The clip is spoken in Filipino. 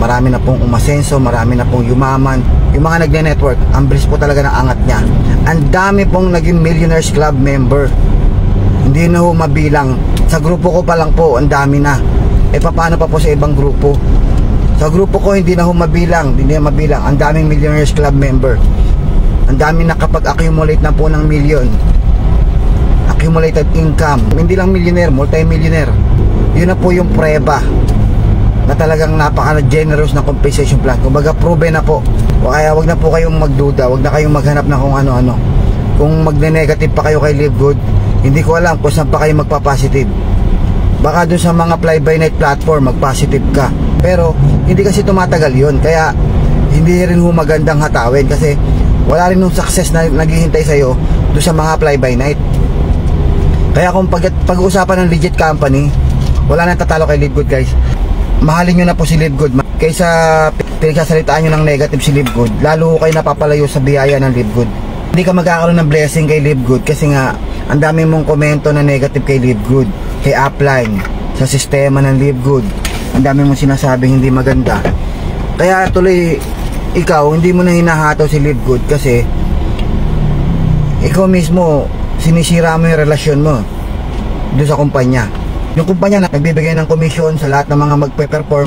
marami na pong umasenso, marami na pong yumaman. Yung mga nagne-network, ang bilis po talaga ng angat niya. Ang dami pong naging Millionaires Club member. Hindi na ho mabilang. Sa grupo ko pa lang po, ang dami na. E paano pa po sa ibang grupo? Sa grupo ko hindi na ho mabilang, hindi na mabilang. Ang daming Millionaires Club member. Ang dami nakapag-accumulate na po ng million. Accumulated income. Hindi lang millionaire, multi-millionaire. Yun na po yung prueba na talagang napaka-generous na compensation plan. Kumbaga proven na po. O kaya wag na po kayong magduda, wag na kayong maghanap na kung ano-ano. Kung magne-negative pa kayo kay Live Good, hindi ko alam kung saan pa kayo magpa-positive. Baka dun sa mga fly-by-night platform mag-positive ka. Pero hindi kasi tumatagal yun. Kaya hindi rin ho magandang hatawin kasi wala rin yung success na naghihintay sa'yo dun sa mga fly-by-night. Kaya kung pag-uusapan ng legit company, wala nang tatalo kay Live Good, guys. Mahalin nyo na po si Live Good. Kaysa pinagsasalitaan nyo ng negative si Live Good, lalo kayo napapalayo sa biyaya ng Live Good. Hindi ka magkakaroon ng blessing kay Live Good kasi nga ang dami mong komento na negative kay Live Good, kay Upline, sa sistema ng Live Good. Ang dami mong sinasabing hindi maganda. Kaya tuloy ikaw hindi mo na hinahataw si Live Good kasi ikaw mismo sinisira mo yung relasyon mo doon sa kumpanya. Yung kumpanya na nagbibigay ng komisyon sa lahat ng mga magpe-perform